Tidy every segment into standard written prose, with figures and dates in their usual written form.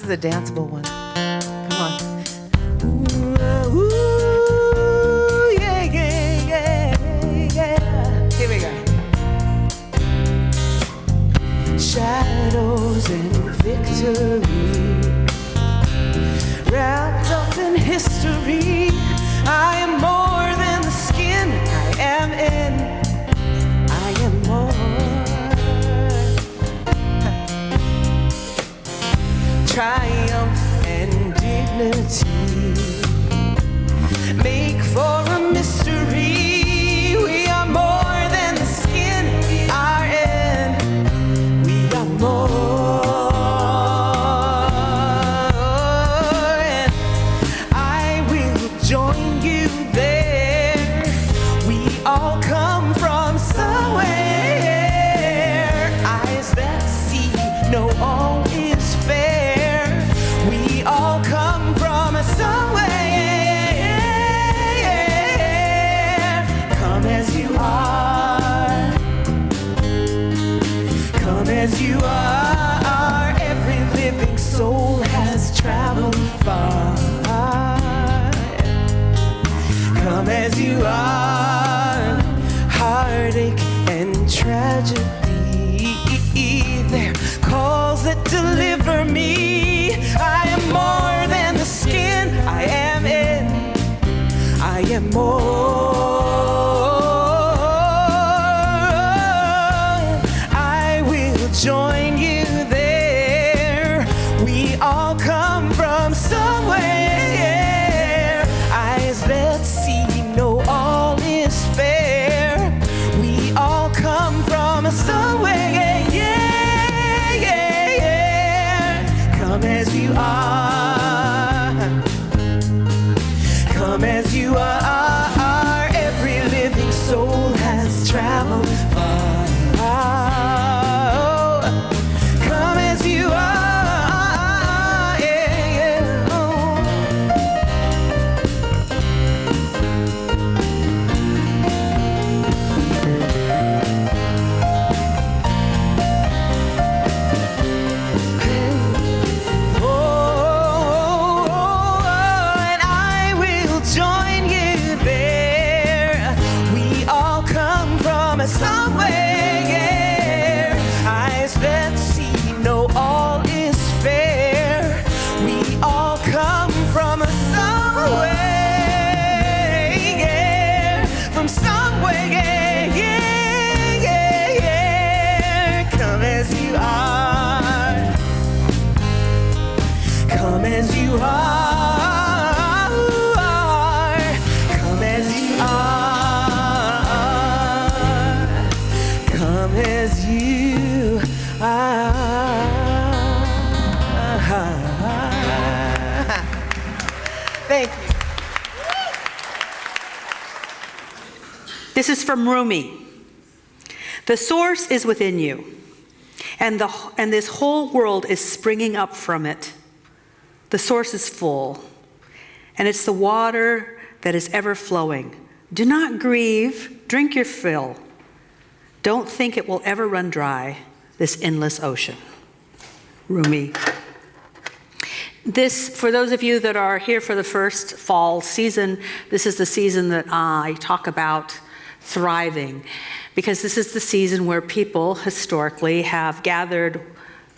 is a danceable one. Come on. Ooh, yeah, yeah, yeah, yeah. Here we go. Shadows and victory, wrapped up in history. I am more than the skin I am in. I am more. Triumph and dignity make for a mystery. We are more than the skin we are in. We are more. And I will join you there. We all come from somewhere. Eyes that see know all is fair. We all come from somewhere. Come as you are. Come as you are. Every living soul has traveled far. Come as you are. Heartache and tragedy, they're calls that deliver me. I am more than the skin I am in. I am more. I will join you there. We all come from somewhere. Eyes that see know all is fair. We all come from somewhere. Yeah, yeah, yeah. Come as you are. Come as you are. Every living soul has traveled far. Come as you are. Yeah, yeah. And I will join you there. We all come from somewhere. Eyes that see know all is fair. We all come from somewhere. From somewhere. Yeah, yeah, yeah. Come as you are. Come as you are. Come as you are. Come as you are. Thank you. This is from Rumi. The source is within you, and this whole world is springing up from it. The source is full, and it's the water that is ever flowing. Do not grieve, drink your fill. Don't think it will ever run dry, this endless ocean. Rumi. This, for those of you that are here for the first fall season, this is the season that I talk about thriving, because this is the season where people historically have gathered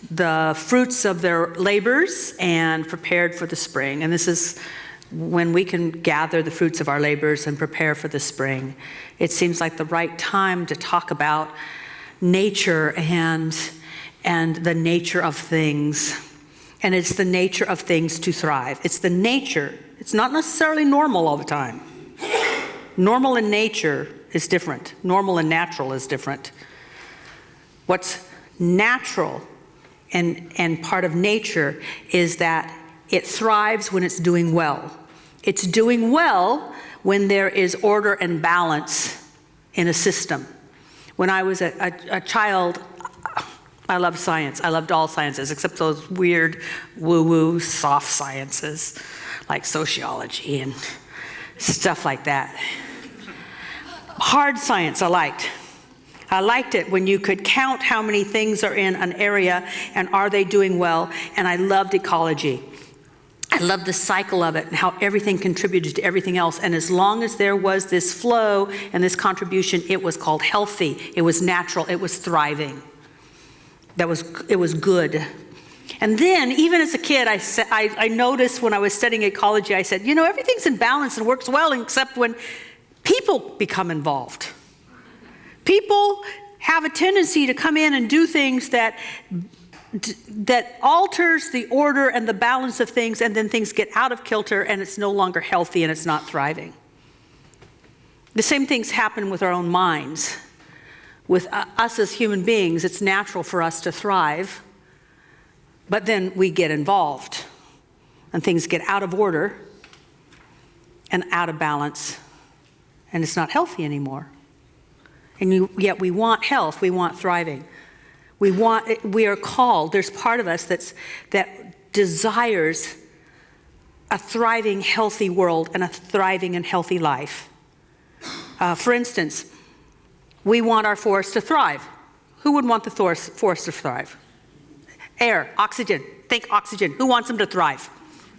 the fruits of their labors and prepared for the spring. And this is when we can gather the fruits of our labors and prepare for the spring. It seems like the right time to talk about nature and the nature of things. And it's the nature of things to thrive. It's the nature. It's not necessarily normal all the time. Normal and nature is different. Normal and natural is different. What's natural and part of nature is that it thrives when it's doing well. It's doing well when there is order and balance in a system. When I was a child, I loved science. I loved all sciences except those weird woo-woo soft sciences like sociology and stuff like that. Hard science I liked. I liked it when you could count how many things are in an area and are they doing well. And I loved ecology. I loved the cycle of it and how everything contributed to everything else. And as long as there was this flow and this contribution, it was called healthy. It was natural. It was thriving. It was good. And then, even as a kid, I noticed when I was studying ecology, I said, everything's in balance and works well except when people become involved. People have a tendency to come in and do things that alters the order and the balance of things, and then things get out of kilter and it's no longer healthy and it's not thriving. The same things happen with our own minds. With us as human beings, it's natural for us to thrive, but then we get involved and things get out of order and out of balance, and it's not healthy anymore. And yet we want health, we want thriving. We are called, there's part of us that desires a thriving, healthy world and a thriving and healthy life. For instance, we want our forests to thrive. Who would want the forest to thrive? Air, oxygen. Think oxygen. Who wants them to thrive?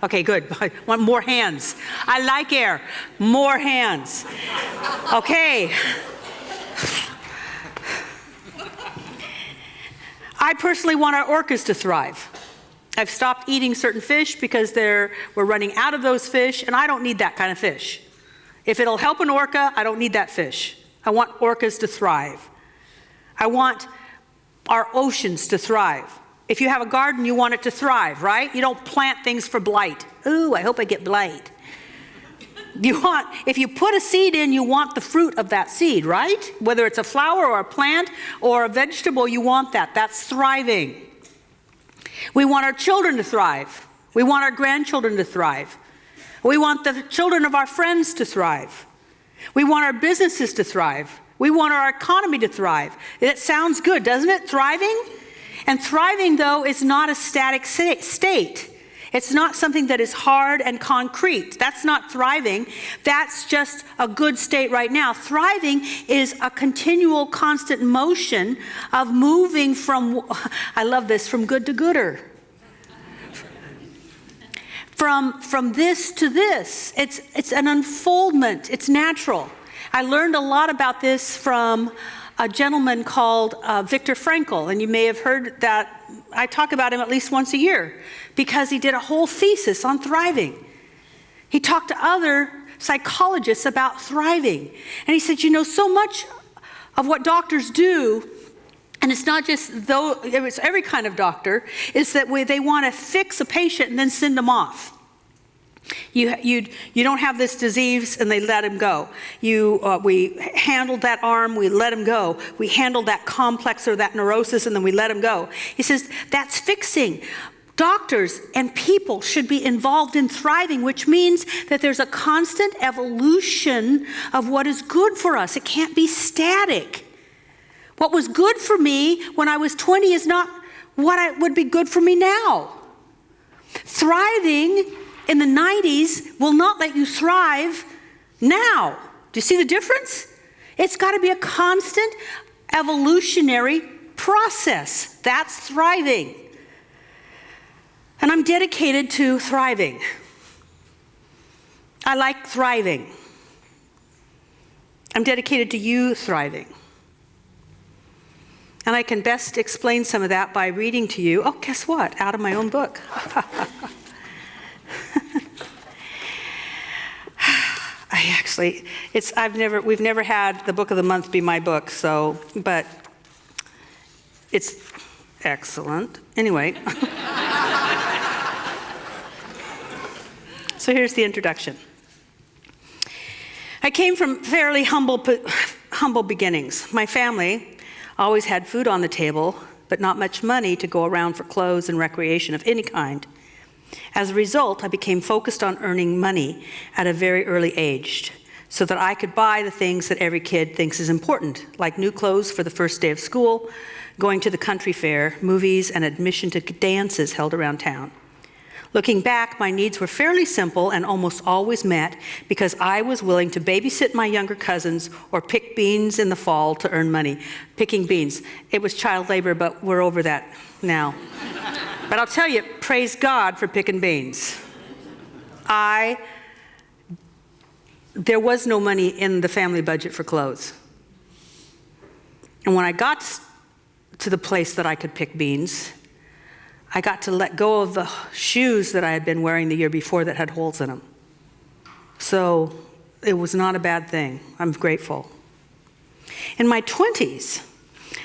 Okay, good. I want more hands. I like air. More hands. Okay. I personally want our orcas to thrive. I've stopped eating certain fish because we're running out of those fish, and I don't need that kind of fish. If it'll help an orca, I don't need that fish. I want orcas to thrive. I want our oceans to thrive. If you have a garden, you want it to thrive, right? You don't plant things for blight. Ooh, I hope I get blight. If you put a seed in, you want the fruit of that seed, right? Whether it's a flower or a plant or a vegetable, you want that. That's thriving. We want our children to thrive. We want our grandchildren to thrive. We want the children of our friends to thrive. We want our businesses to thrive. We want our economy to thrive. It sounds good, doesn't it? Thriving? And thriving, though, is not a static state. It's not something that is hard and concrete. That's not thriving. That's just a good state right now. Thriving is a continual, constant motion of moving from, I love this, from good to gooder. From this to this. It's an unfoldment. It's natural. I learned a lot about this from a gentleman called Viktor Frankl, and you may have heard that I talk about him at least once a year because he did a whole thesis on thriving. He talked to other psychologists about thriving, and he said, so much of what doctors do, and it's not just it's every kind of doctor, is that they want to fix a patient and then send them off. You don't have this disease, and they let him go. We handled that arm, we let him go. We handled that complex or that neurosis, and then we let him go. He says that's fixing. Doctors and people should be involved in thriving, which means that there's a constant evolution of what is good for us. It can't be static. What was good for me when I was 20 is not what would be good for me now. Thriving in the 90s will not let you thrive now. Do you see the difference? It's got to be a constant evolutionary process. That's thriving. And I'm dedicated to thriving. I like thriving. I'm dedicated to you thriving. And I can best explain some of that by reading to you, guess what? Out of my own book. We've never had the book of the month be my book, but it's excellent. Anyway. So here's the introduction. I came from fairly humble beginnings. My family always had food on the table, but not much money to go around for clothes and recreation of any kind. As a result, I became focused on earning money at a very early age so that I could buy the things that every kid thinks is important, like new clothes for the first day of school, going to the country fair, movies, and admission to dances held around town. Looking back, my needs were fairly simple and almost always met because I was willing to babysit my younger cousins or pick beans in the fall to earn money. Picking beans. It was child labor, but we're over that now. But I'll tell you, praise God for picking beans. There was no money in the family budget for clothes. And when I got to the place that I could pick beans, I got to let go of the shoes that I had been wearing the year before that had holes in them. So it was not a bad thing. I'm grateful. In my 20s,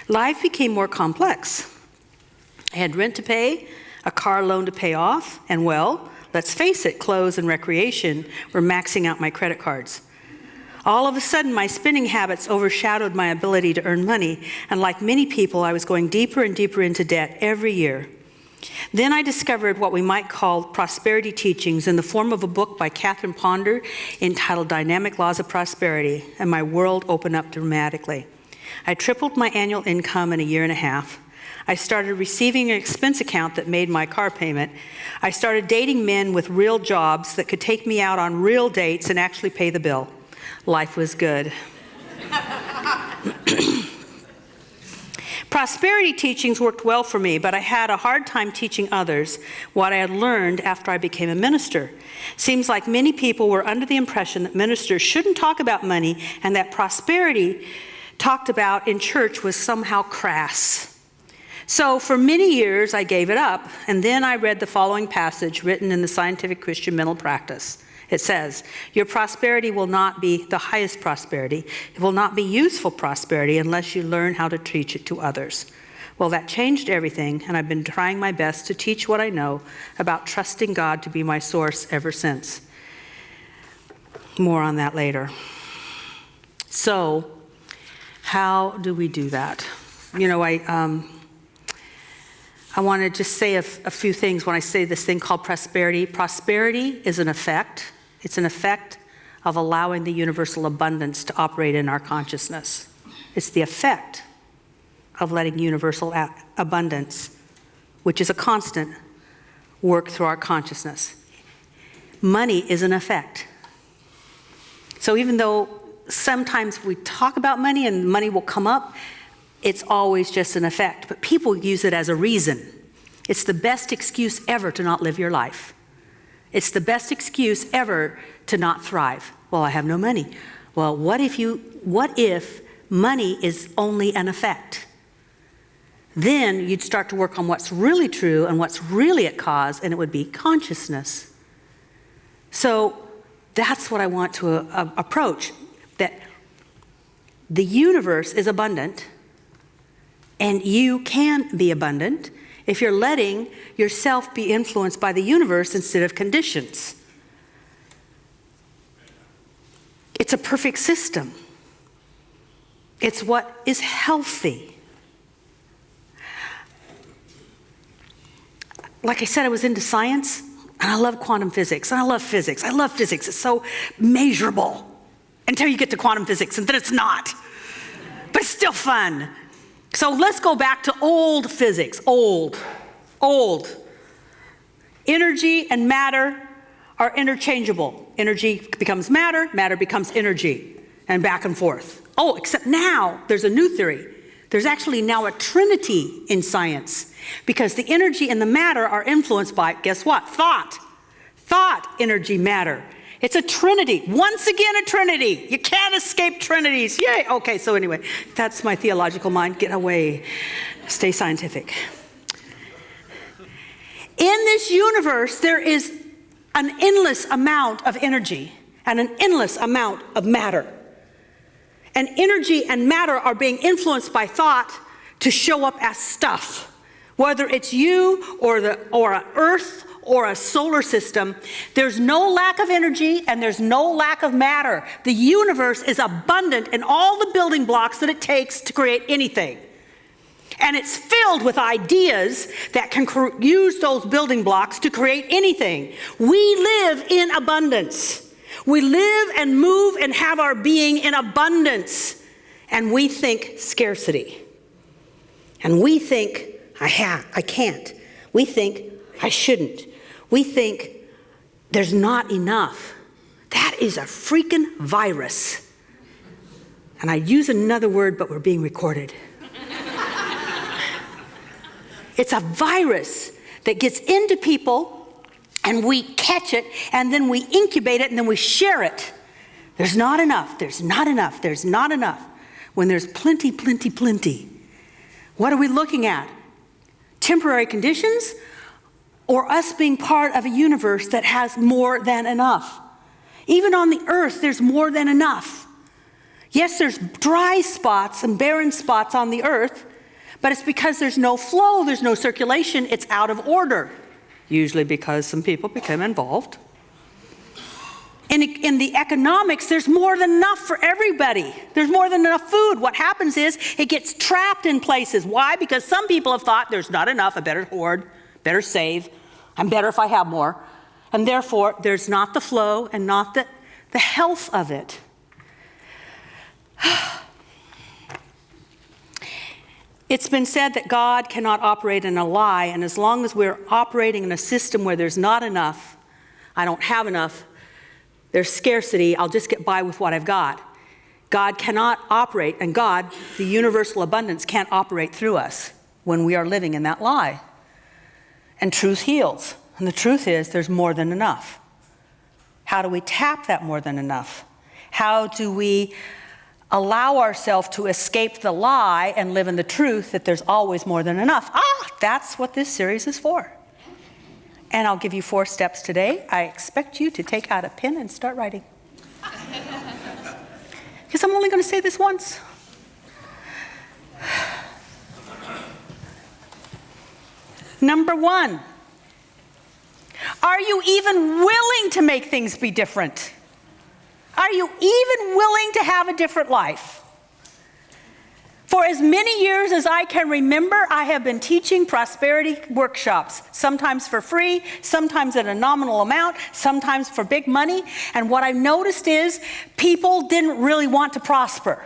life became more complex. I had rent to pay, a car loan to pay off, and well, let's face it, clothes and recreation were maxing out my credit cards. All of a sudden, my spending habits overshadowed my ability to earn money, and like many people, I was going deeper and deeper into debt every year. Then I discovered what we might call prosperity teachings in the form of a book by Kathianne Ponder entitled Dynamic Laws of Prosperity, and my world opened up dramatically. I tripled my annual income in a year and a half. I started receiving an expense account that made my car payment. I started dating men with real jobs that could take me out on real dates and actually pay the bill. Life was good. Prosperity teachings worked well for me, but I had a hard time teaching others what I had learned after I became a minister. Seems like many people were under the impression that ministers shouldn't talk about money and that prosperity talked about in church was somehow crass. So for many years, I gave it up, and then I read the following passage written in the Scientific Christian Mental Practice. It says, your prosperity will not be the highest prosperity. It will not be useful prosperity unless you learn how to teach it to others. Well, that changed everything, and I've been trying my best to teach what I know about trusting God to be my source ever since. More on that later. So, how do we do that? You know, I want to just say a few things when I say this thing called prosperity. Prosperity is an effect. It's an effect of allowing the universal abundance to operate in our consciousness. It's the effect of letting universal abundance, which is a constant, work through our consciousness. Money is an effect. So even though sometimes we talk about money and money will come up, it's always just an effect. But people use it as a reason. It's the best excuse ever to not live your life. It's the best excuse ever to not thrive. Well, I have no money. Well, what if money is only an effect? Then you'd start to work on what's really true and what's really at cause, and it would be consciousness. So that's what I want to approach, that the universe is abundant, and you can be abundant if you're letting yourself be influenced by the universe instead of conditions. It's a perfect system. It's what is healthy. Like I said, I was into science, and I love quantum physics, and I love physics. I love physics. It's so measurable until you get to quantum physics, and then it's not. But it's still fun. So let's go back to old physics, old. Energy and matter are interchangeable. Energy becomes matter, matter becomes energy, and back and forth. Oh, except now there's a new theory. There's actually now a trinity in science because the energy and the matter are influenced by, guess what? Thought. Thought, energy, matter. It's a trinity. Once again, a trinity. You can't escape trinities. Yay. Okay, so anyway, that's my theological mind. Get away. Stay scientific. In this universe, there is an endless amount of energy and an endless amount of matter. And energy and matter are being influenced by thought to show up as stuff. Whether it's you or an earth or a solar system, there's no lack of energy and there's no lack of matter. The universe is abundant in all the building blocks that it takes to create anything. And it's filled with ideas that can use those building blocks to create anything. We live in abundance. We live and move and have our being in abundance. And we think scarcity. And we think, I can't. We think, I shouldn't. We think there's not enough. That is a freaking virus. And I use another word, but we're being recorded. It's a virus that gets into people, and we catch it, and then we incubate it, and then we share it. There's not enough, there's not enough, there's not enough. When there's plenty, plenty, plenty. What are we looking at? Temporary conditions, or us being part of a universe that has more than enough? Even on the earth, there's more than enough. Yes, there's dry spots and barren spots on the earth, but it's because there's no flow, there's no circulation, it's out of order. Usually because some people become involved. In the economics, there's more than enough for everybody. There's more than enough food. What happens is it gets trapped in places. Why? Because some people have thought there's not enough, I better hoard, better save, I'm better if I have more. And therefore, there's not the flow and not the health of it. It's been said that God cannot operate in a lie, and as long as we're operating in a system where there's not enough, I don't have enough, there's scarcity, I'll just get by with what I've got. God cannot operate, and God, the universal abundance, can't operate through us when we are living in that lie. And truth heals. And the truth is there's more than enough. How do we tap that more than enough? How do we allow ourselves to escape the lie and live in the truth that there's always more than enough? That's what this series is for. And I'll give you 4 steps today. I expect you to take out a pen and start writing. Because I'm only going to say this once. Number 1, are you even willing to make things be different? Are you even willing to have a different life? For as many years as I can remember, I have been teaching prosperity workshops, sometimes for free, sometimes at a nominal amount, sometimes for big money. And what I've noticed is people didn't really want to prosper.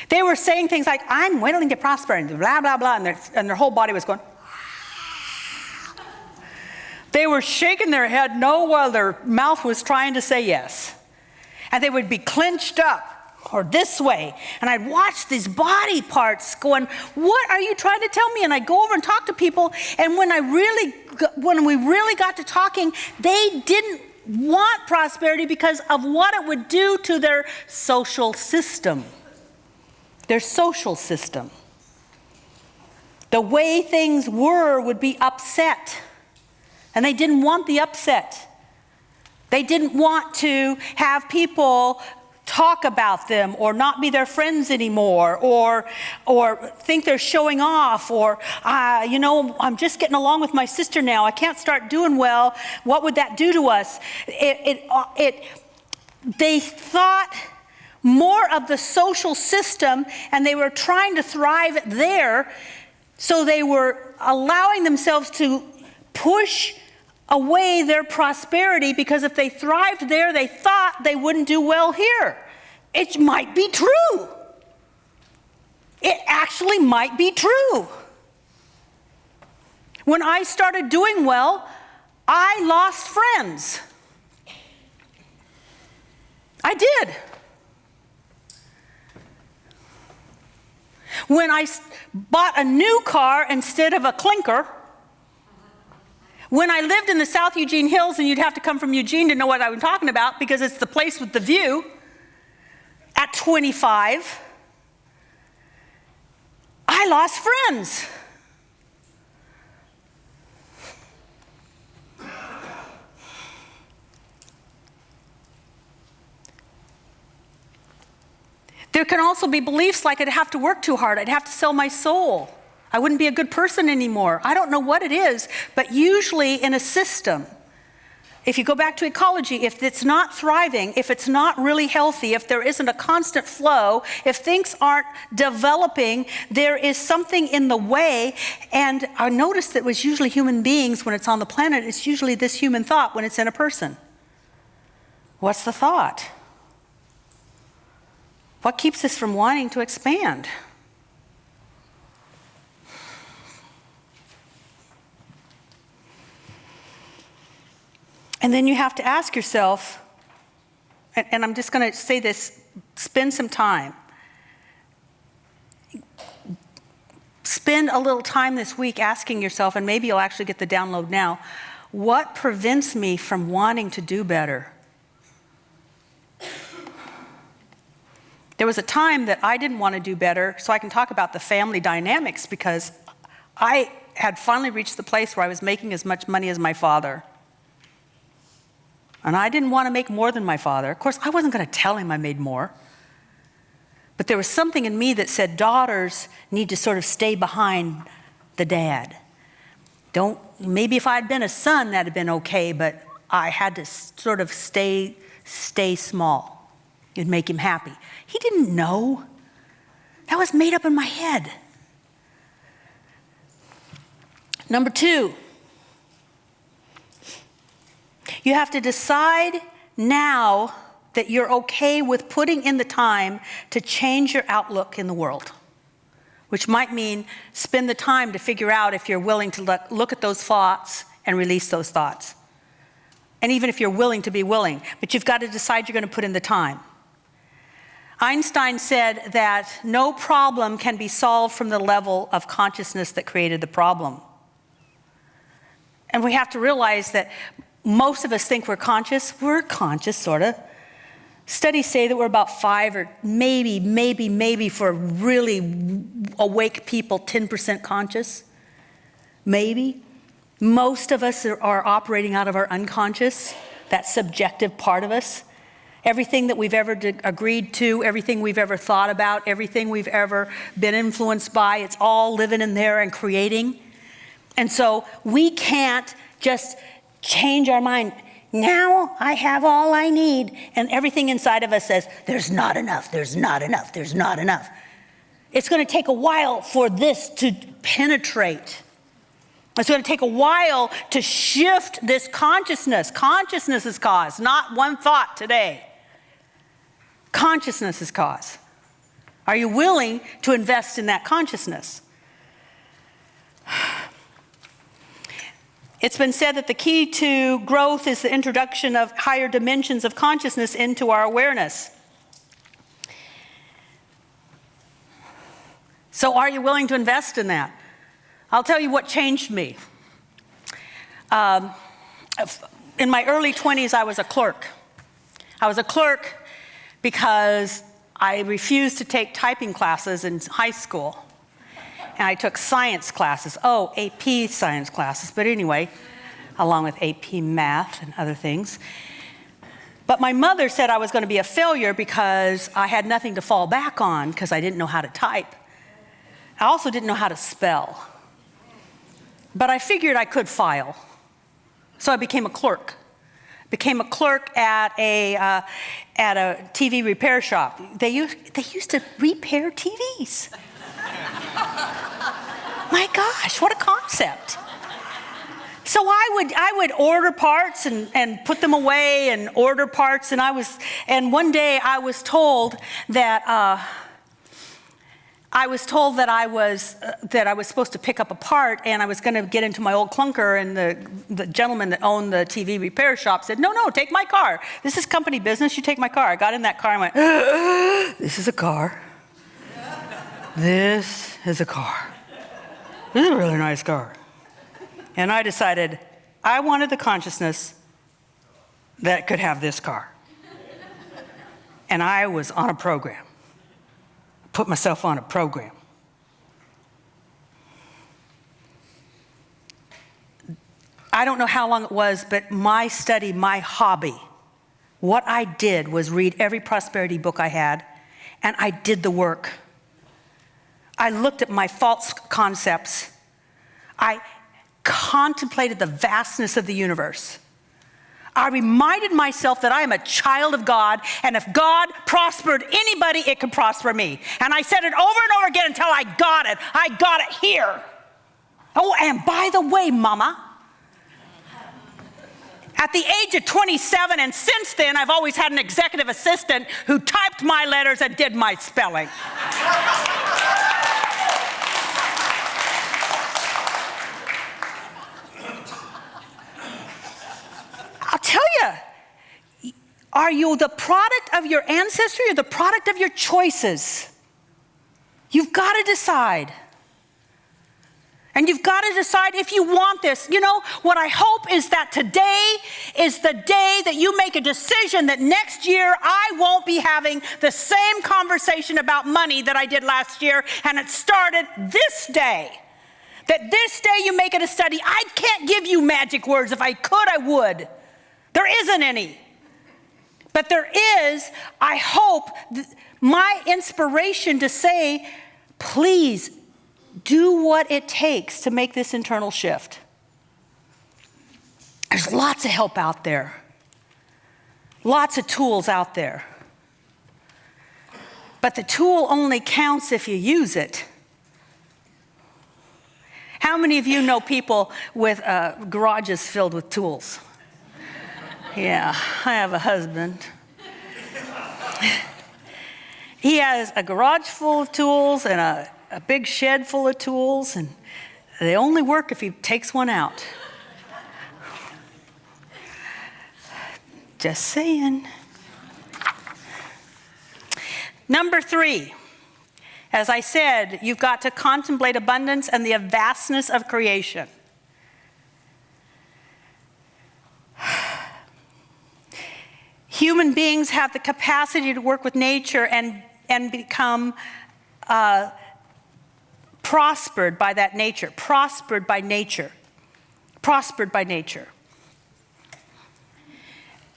They were saying things like, I'm willing to prosper, and blah, blah, blah, and their whole body was going. They were shaking their head no while their mouth was trying to say yes. And they would be clenched up or this way. And I'd watch these body parts going, what are you trying to tell me? And I'd go over and talk to people. And when we really got to talking, they didn't want prosperity because of what it would do to their social system. Their social system. The way things were would be upset. And they didn't want the upset. They didn't want to have people talk about them or not be their friends anymore or think they're showing off or, I'm just getting along with my sister now. I can't start doing well. What would that do to us? They thought more of the social system and they were trying to thrive there. So they were allowing themselves to push away their prosperity because if they thrived there, they thought they wouldn't do well here. It might be true. It actually might be true. When I started doing well, I lost friends. I did. When I bought a new car instead of a clinker, when I lived in the South Eugene Hills, and you'd have to come from Eugene to know what I'm talking about because it's the place with the view, at 25, I lost friends. There can also be beliefs like I'd have to work too hard, I'd have to sell my soul. I wouldn't be a good person anymore. I don't know what it is, but usually in a system, if you go back to ecology, if it's not thriving, if it's not really healthy, if there isn't a constant flow, if things aren't developing, there is something in the way. And I noticed that it was usually human beings when it's on the planet, it's usually this human thought when it's in a person. What's the thought? What keeps us from wanting to expand? And then you have to ask yourself, and I'm just going to say this, spend some time. Spend a little time this week asking yourself, and maybe you'll actually get the download now, what prevents me from wanting to do better? There was a time that I didn't want to do better, so I can talk about the family dynamics, because I had finally reached the place where I was making as much money as my father. And I didn't want to make more than my father. Of course, I wasn't going to tell him I made more. But there was something in me that said daughters need to sort of stay behind the dad. Maybe if I had been a son, that'd have been okay, but I had to sort of stay small. It'd make him happy. He didn't know. That was made up in my head. Number 2, you have to decide now that you're okay with putting in the time to change your outlook in the world, which might mean spend the time to figure out if you're willing to look at those thoughts and release those thoughts. And even if you're willing to be willing, but you've got to decide you're going to put in the time. Einstein said that no problem can be solved from the level of consciousness that created the problem. And we have to realize that most of us think we're conscious. We're conscious, sort of. Studies say that we're about 5 or maybe for really awake people, 10% conscious. Maybe. Most of us are operating out of our unconscious, that subjective part of us. Everything that we've ever agreed to, everything we've ever thought about, everything we've ever been influenced by, it's all living in there and creating. And so we can't just change our mind. Now I have all I need. And everything inside of us says, there's not enough, there's not enough, there's not enough. It's going to take a while for this to penetrate. It's going to take a while to shift this consciousness. Consciousness is cause, not one thought today. Consciousness is cause. Are you willing to invest in that consciousness? It's been said that the key to growth is the introduction of higher dimensions of consciousness into our awareness. So are you willing to invest in that? I'll tell you what changed me. In my early 20s, I was a clerk. I was a clerk because I refused to take typing classes in high school. And I took science classes, AP science classes, but anyway, along with AP math and other things. But my mother said I was going to be a failure because I had nothing to fall back on because I didn't know how to type. I also didn't know how to spell. But I figured I could file. So I became a clerk. Became a clerk at a TV repair shop. They used to repair TVs. My gosh, what a concept. So I would order parts and put them away and order parts, and one day I was told that I was supposed to pick up a part, and I was going to get into my old clunker, and the gentleman that owned the TV repair shop said, no, take my car. This is company business, you take my car. I got in that car and went, this is a car. This is a car. This is a really nice car. And I decided I wanted the consciousness that could have this car. And I was on a program. Put myself on a program. I don't know how long it was, but my study, my hobby, what I did was read every prosperity book I had, and I did the work. I looked at my false concepts. I contemplated the vastness of the universe. I reminded myself that I am a child of God, and if God prospered anybody, it could prosper me. And I said it over and over again until I got it. I got it here. Oh, and by the way, Mama, at the age of 27, and since then, I've always had an executive assistant who typed my letters and did my spelling. I'll tell you the product of your ancestry or the product of your choices? You've got to decide. And you've got to decide if you want this. You know, what I hope is that today is the day that you make a decision that next year I won't be having the same conversation about money that I did last year, and it started this day. That this day you make it a study. I can't give you magic words. If I could, I would. There isn't any. But there is, I hope, my inspiration to say, please, do what it takes to make this internal shift. There's lots of help out there. Lots of tools out there. But the tool only counts if you use it. How many of you know people with garages filled with tools? Yeah, I have a husband. He has a garage full of tools and a big shed full of tools, and they only work if he takes one out. Just saying. Number 3, as I said, you've got to contemplate abundance and the vastness of creation. Human beings have the capacity to work with nature and become prospered by that nature, prospered by nature, prospered by nature.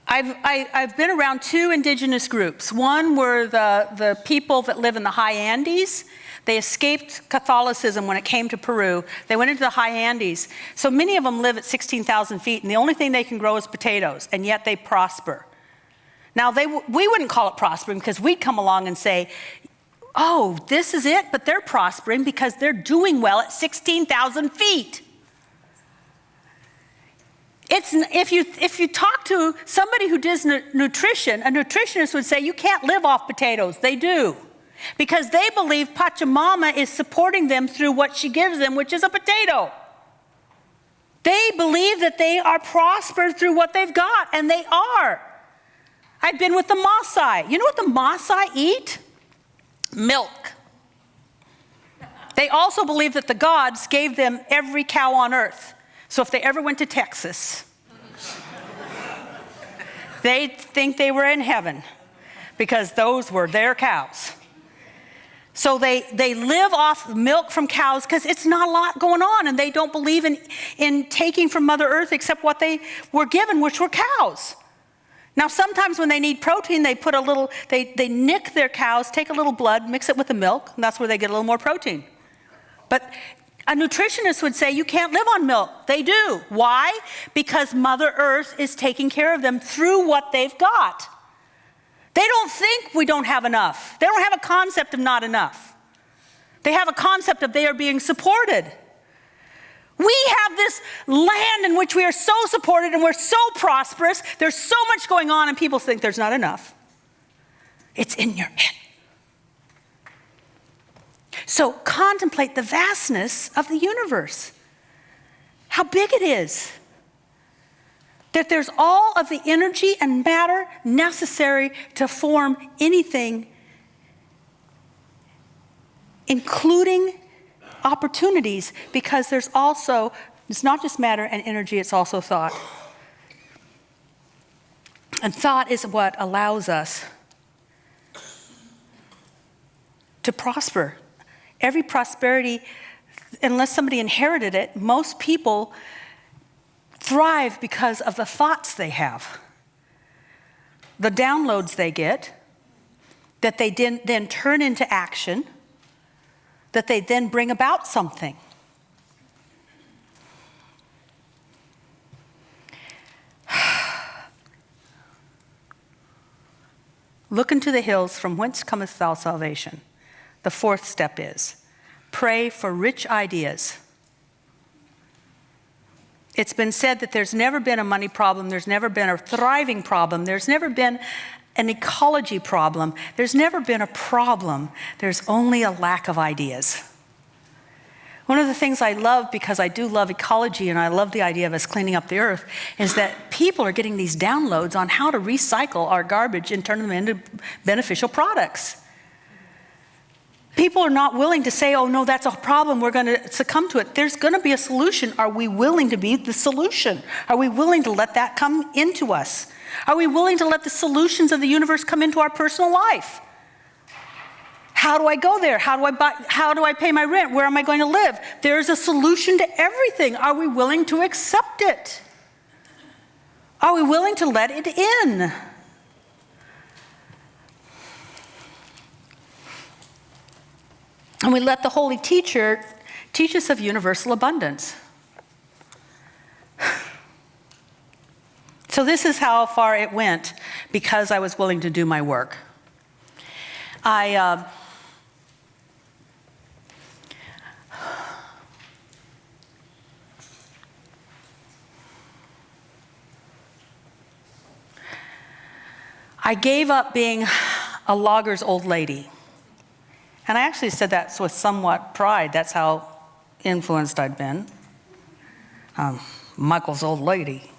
I've been around 2 indigenous groups. One were the people that live in the high Andes. They escaped Catholicism when it came to Peru. They went into the high Andes. So many of them live at 16,000 feet, and the only thing they can grow is potatoes, and yet they prosper. Now, we wouldn't call it prospering because we'd come along and say, oh, this is it, but they're prospering because they're doing well at 16,000 feet. If you talk to somebody who does nutrition, a nutritionist would say you can't live off potatoes. They do. Because they believe Pachamama is supporting them through what she gives them, which is a potato. They believe that they are prospered through what they've got, and they are. I've been with the Maasai. You know what the Maasai eat? Milk. They also believe that the gods gave them every cow on earth. So if they ever went to Texas, they'd think they were in heaven because those were their cows. So they live off milk from cows because it's not a lot going on, and they don't believe in taking from Mother Earth except what they were given, which were cows. Now, sometimes when they need protein, they put they nick their cows, take a little blood, mix it with the milk, and that's where they get a little more protein. But a nutritionist would say you can't live on milk. They do. Why? Because Mother Earth is taking care of them through what they've got. They don't think we don't have enough. They don't have a concept of not enough. They have a concept of they are being supported. We have this land in which we are so supported and we're so prosperous. There's so much going on and people think there's not enough. It's in your head. So contemplate the vastness of the universe. How big it is. That there's all of the energy and matter necessary to form anything, including opportunities, because it's not just matter and energy, it's also thought. And thought is what allows us to prosper. Every prosperity, unless somebody inherited it, most people thrive because of the thoughts they have, the downloads they get, that they then turn into action, that they then bring about something. Look into the hills, from whence cometh thou salvation? The 4th step is, pray for rich ideas. It's been said that there's never been a money problem, there's never been a thriving problem, there's never been an ecology problem, there's never been a problem, there's only a lack of ideas. One of the things I love, because I do love ecology and I love the idea of us cleaning up the earth, is that people are getting these downloads on how to recycle our garbage and turn them into beneficial products. People are not willing to say, oh no, that's a problem, we're going to succumb to it. There's going to be a solution. Are we willing to be the solution? Are we willing to let that come into us? Are we willing to let the solutions of the universe come into our personal life? How do I go there? How do I buy? How do I pay my rent? Where am I going to live? There's a solution to everything. Are we willing to accept it? Are we willing to let it in? And we let the Holy Teacher teach us of universal abundance. So this is how far it went because I was willing to do my work. I gave up being a logger's old lady. And I actually said that with somewhat pride. That's how influenced I'd been. Michael's old lady.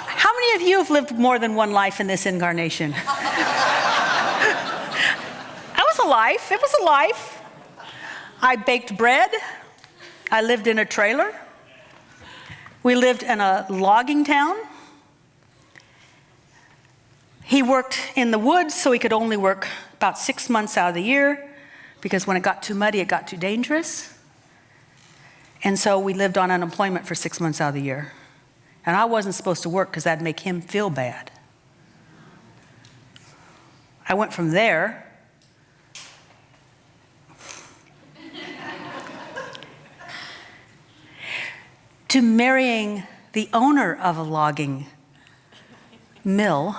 How many of you have lived more than one life in this incarnation? That was a life. It was a life. I baked bread. I lived in a trailer. We lived in a logging town. He worked in the woods, so he could only work about 6 months out of the year because when it got too muddy, it got too dangerous. And so we lived on unemployment for 6 months out of the year. And I wasn't supposed to work because that'd make him feel bad. I went from there to marrying the owner of a logging mill.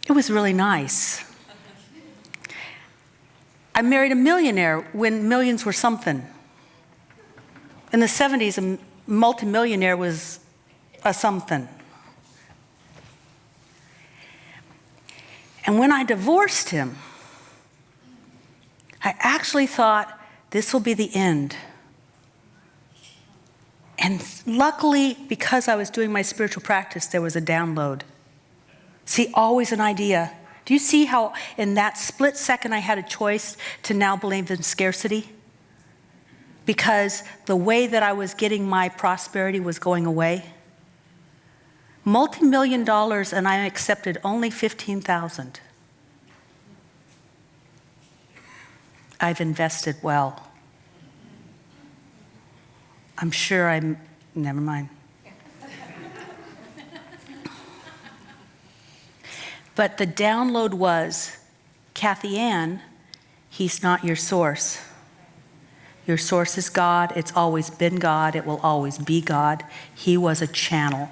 It was really nice. I married a millionaire when millions were something. In the 70s, a multimillionaire was a something. And when I divorced him, I actually thought, this will be the end. And luckily, because I was doing my spiritual practice, there was a download. See, always an idea. Do you see how in that split second I had a choice to now believe in scarcity? Because the way that I was getting my prosperity was going away. Multi-million dollars and I accepted only $15,000. I've invested well. I'm sure never mind. But the download was, Kathianne, he's not your source. Your source is God. It's always been God. It will always be God. He was a channel.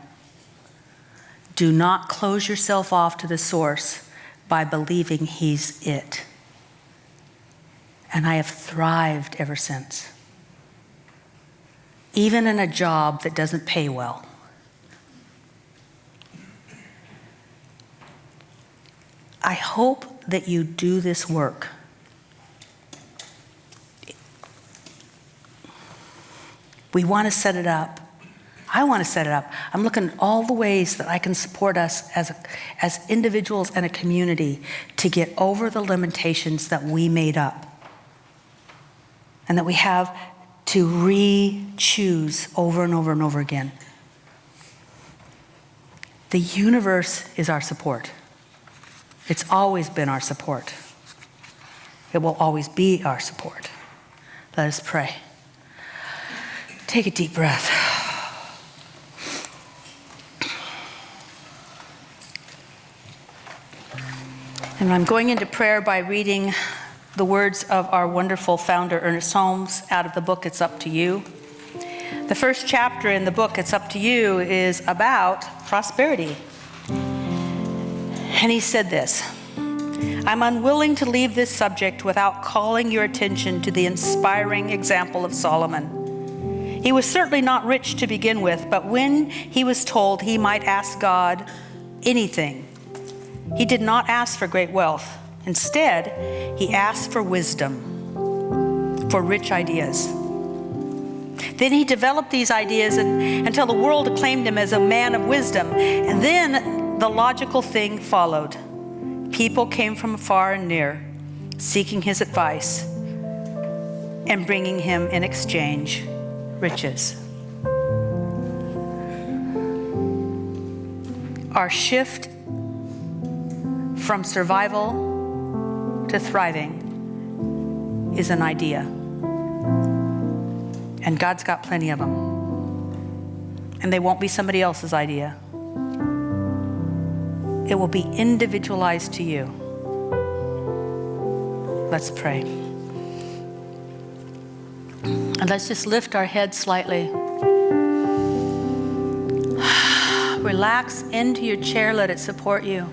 Do not close yourself off to the source by believing he's it. And I have thrived ever since. Even in a job that doesn't pay well. I hope that you do this work. We want to set it up. I want to set it up. I'm looking at all the ways that I can support us as individuals and a community to get over the limitations that we made up. And that we have to re-choose over and over and over again. The universe is our support. It's always been our support. It will always be our support. Let us pray. Take a deep breath. And I'm going into prayer by reading the words of our wonderful founder, Ernest Holmes, out of the book, It's Up to You. The first chapter in the book, It's Up to You, is about prosperity. And he said this, I'm unwilling to leave this subject without calling your attention to the inspiring example of Solomon. He was certainly not rich to begin with, but when he was told he might ask God anything, He did not ask for great wealth. Instead, he asked for wisdom, for rich ideas. Then he developed these ideas until the world acclaimed him as a man of wisdom. And then the logical thing followed. People came from far and near, seeking his advice and bringing him in exchange riches. Our shift from survival to thriving is an idea. And God's got plenty of them. And they won't be somebody else's idea. It will be individualized to you. Let's pray. And let's just lift our heads slightly. Relax into your chair, let it support you.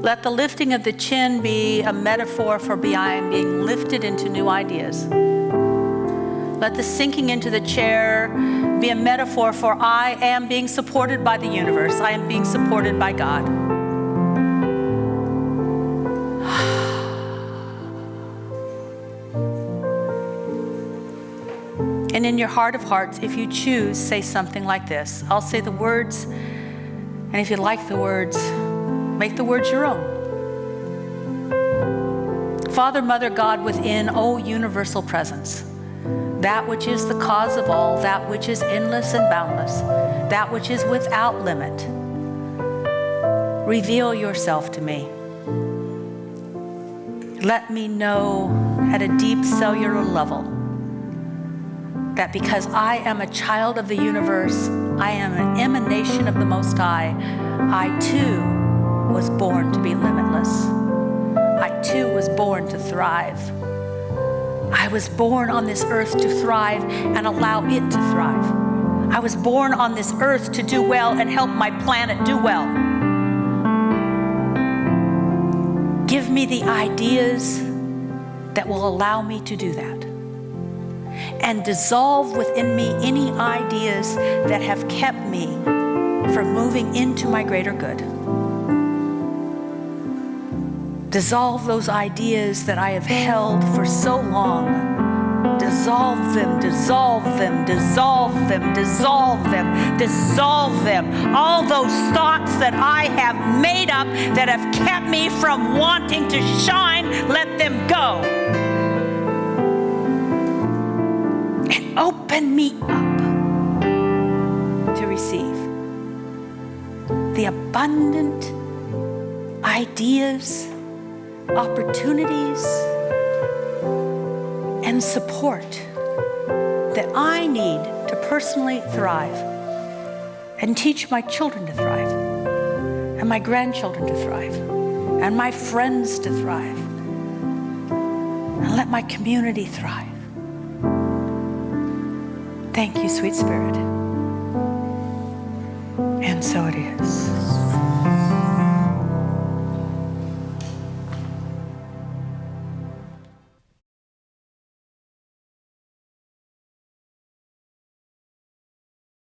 Let the lifting of the chin be a metaphor for being lifted into new ideas. Let the sinking into the chair be a metaphor for I am being supported by the universe. I am being supported by God. And in your heart of hearts, if you choose, say something like this. I'll say the words, and if you like the words, make the words your own. Father, Mother, God within, O universal presence, that which is the cause of all, that which is endless and boundless, that which is without limit, reveal yourself to me. Let me know at a deep cellular level that because I am a child of the universe, I am an emanation of the Most High, I too was born to be limitless. I too was born to thrive. I was born on this earth to thrive and allow it to thrive. I was born on this earth to do well and help my planet do well. Give me the ideas that will allow me to do that. And dissolve within me any ideas that have kept me from moving into my greater good. Dissolve those ideas that I have held for so long. Dissolve them, dissolve them, dissolve them, dissolve them, dissolve them. All those thoughts that I have made up that have kept me from wanting to shine, let them go. And open me up to receive the abundant ideas, opportunities, and support that I need to personally thrive and teach my children to thrive and my grandchildren to thrive and my friends to thrive and let my community thrive. Thank you, sweet Spirit. And so it is.